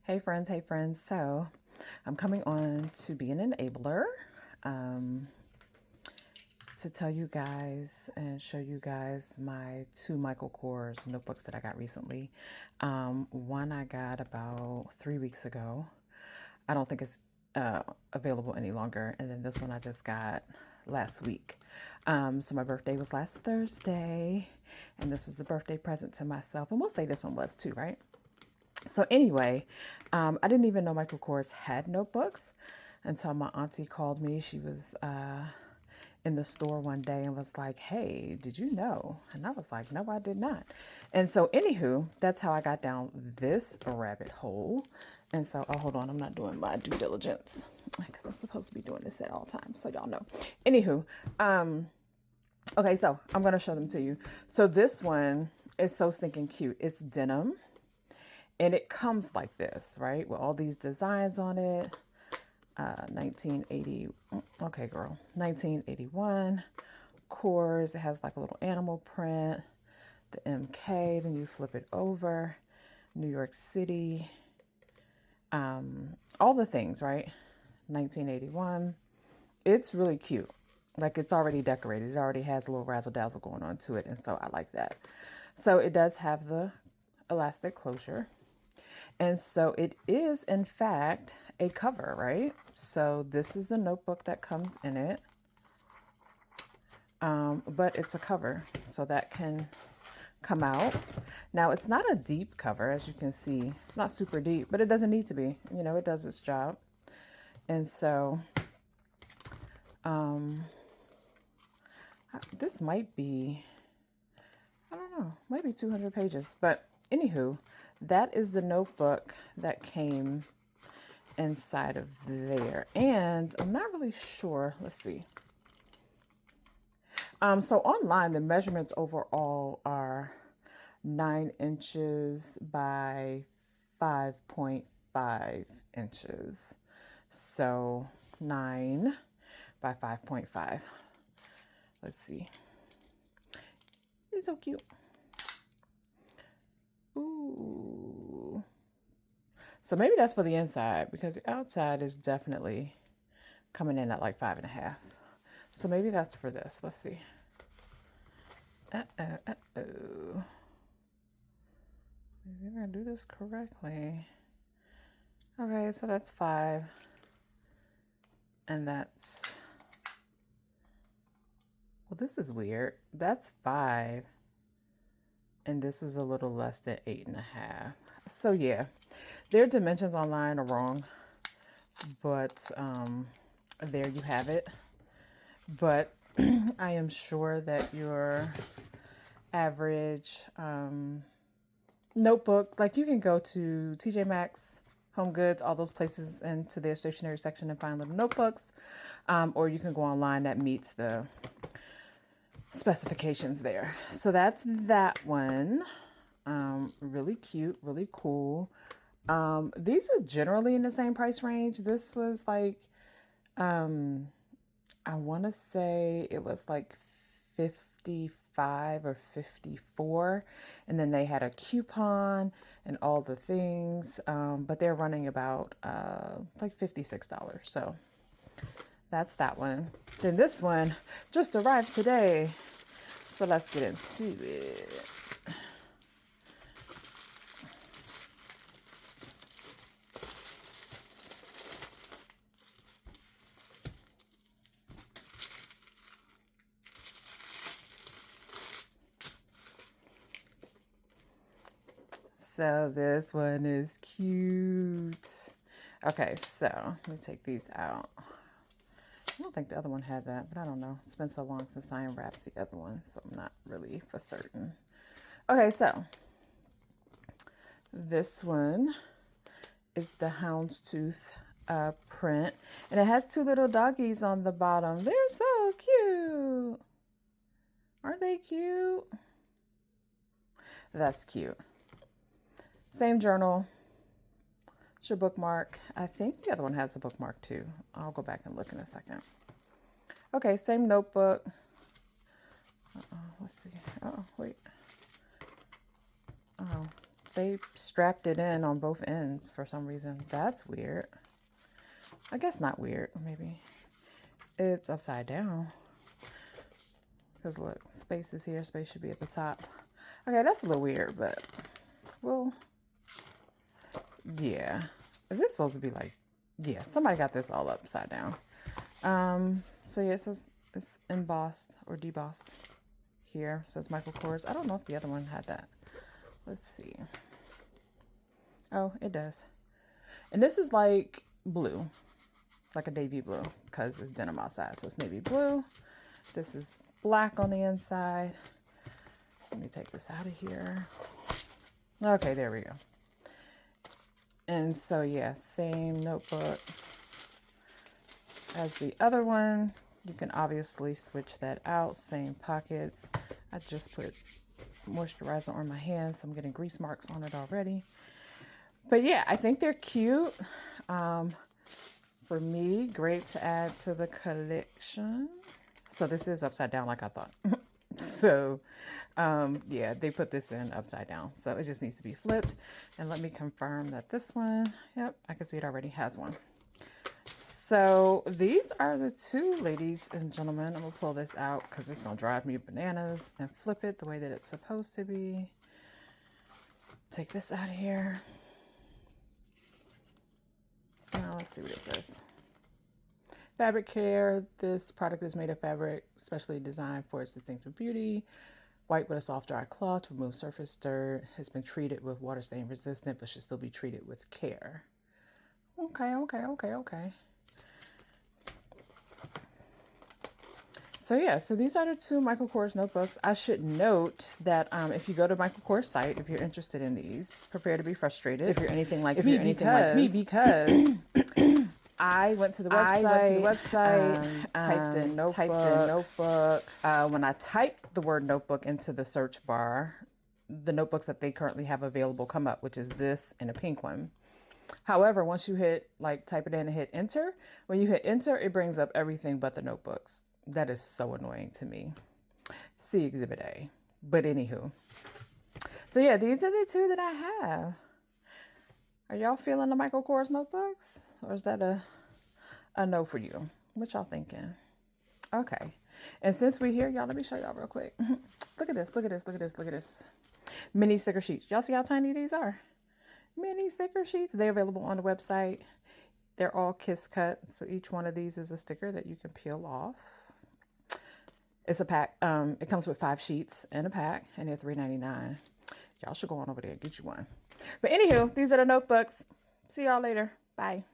Hey friends. So I'm coming on to be an enabler um, to tell you guys and show you guys my two Michael Kors notebooks that I got recently. One I got about 3 weeks ago. I don't think it's available any longer. And then this one I just got last week. So my birthday was last Thursday, and this was a birthday present to myself. And we'll say this one was too, right? So anyway, I didn't even know Michael Kors had notebooks until my auntie called me. She was in the store one day and was like, "Hey, did you know?" And I was like, "No, I did not." And so, anywho, that's how I got down this rabbit hole. And so, oh, hold on, I'm not doing my due diligence because I'm supposed to be doing this at all times, so y'all know. Anywho, okay, so I'm gonna show them to you. So this one is so stinking cute. It's denim. And it comes like this, right? With all these designs on it. 1980, okay, girl. 1981. Kors, it has like a little animal print. The MK, then you flip it over. New York City. All the things, right? 1981. It's really cute. Like it's already decorated. It already has a little razzle dazzle going on to it. And so I like that. So it does have the elastic closure. And so it is, in fact, a cover, right? So this is the notebook that comes in it. But it's a cover, so that can come out. Now, it's not a deep cover, as you can see. It's not super deep, but it doesn't need to be. You know, it does its job. And so this might be, I don't know, maybe 200 pages. But anywho, that is the notebook that came inside of there. And I'm not really sure. Let's see. So online, the measurements overall are 9 inches by 5.5 inches. So 9 by 5.5. Let's see. It's so cute. Ooh. So maybe that's for the inside because the outside is definitely coming in at like 5.5. So maybe that's for this. Let's see. Uh-oh. Is it gonna do this correctly? Okay, so that's 5. And that's, well, this is weird. That's 5. And this is a little less than 8.5. So yeah, their dimensions online are wrong. But there you have it. But I am sure that your average notebook, like you can go to TJ Maxx, Home Goods, all those places, into their stationery section and find little notebooks, or you can go online that meets the specifications there. So that's that one. Really cute, really cool. These are generally in the same price range. This was like, I want to say it was like 55 or 54. And then they had a coupon and all the things. But they're running about like $56. So that's that one. Then this one just arrived today. So let's get into it. So this one is cute. Okay, so let me take these out. I don't think the other one had that, but I don't know. It's been so long since I unwrapped the other one, so I'm not really for certain. Okay, so this one is the houndstooth print, and it has two little doggies on the bottom. They're so cute. Aren't they cute? That's cute. Same journal. It's your bookmark. I think the other one has a bookmark too. I'll go back and look in a second. Okay, same notebook. Let's see. Oh, wait. Oh, they strapped it in on both ends for some reason. That's weird. I guess not weird, maybe. It's upside down. Because look, space is here, space should be at the top. Okay, that's a little weird, but well, yeah. This is supposed to be like, yeah, somebody got this all upside down. So yeah, it says it's embossed or debossed here. It says Michael Kors. I don't know if the other one had that. Let's see. Oh, it does. And this is like blue, like a navy blue, because it's denim outside. So it's navy blue. This is black on the inside. Let me take this out of here. Okay, there we go. And so yeah, same notebook as the other one. You can obviously switch that out. Same pockets. I just put moisturizer on my hands, so I'm getting grease marks on it already. But yeah, I think they're cute. For me, great to add to the collection. So this is upside down like I thought. So yeah, they put this in upside down. So it just needs to be flipped. And let me confirm that this one, yep, I can see it already has one. So these are the two, ladies and gentlemen. I'm gonna pull this out because it's gonna drive me bananas, and flip it the way that it's supposed to be. Take this out of here. Now let's see what it says. Fabric care. This product is made of fabric specially designed for its distinctive beauty. White with a soft, dry cloth to remove surface dirt. Has been treated with water stain resistant, but should still be treated with care. Okay. So yeah, so these are the two Michael Kors notebooks. I should note that if you go to Michael Kors site, if you're interested in these, prepare to be frustrated. If you're anything like me, because I went to the website, typed in notebook. When I typed the word notebook into the search bar, the notebooks that they currently have available come up, which is this and a pink one. However, once you hit, type it in and hit enter, when you hit enter, it brings up everything but the notebooks. That is so annoying to me. See Exhibit A. But anywho. So yeah, these are the two that I have. Are y'all feeling the Michael Kors notebooks? Or is that a no for you? What y'all thinking? Okay. And since we're here, y'all, let me show y'all real quick. Look at this. Mini sticker sheets. Y'all see how tiny these are? Mini sticker sheets. They're available on the website. They're all kiss cut. So each one of these is a sticker that you can peel off. It's a pack. It comes with 5 sheets in a pack, and they're $3.99. Y'all should go on over there and get you one. But anywho, these are the notebooks. See y'all later. Bye.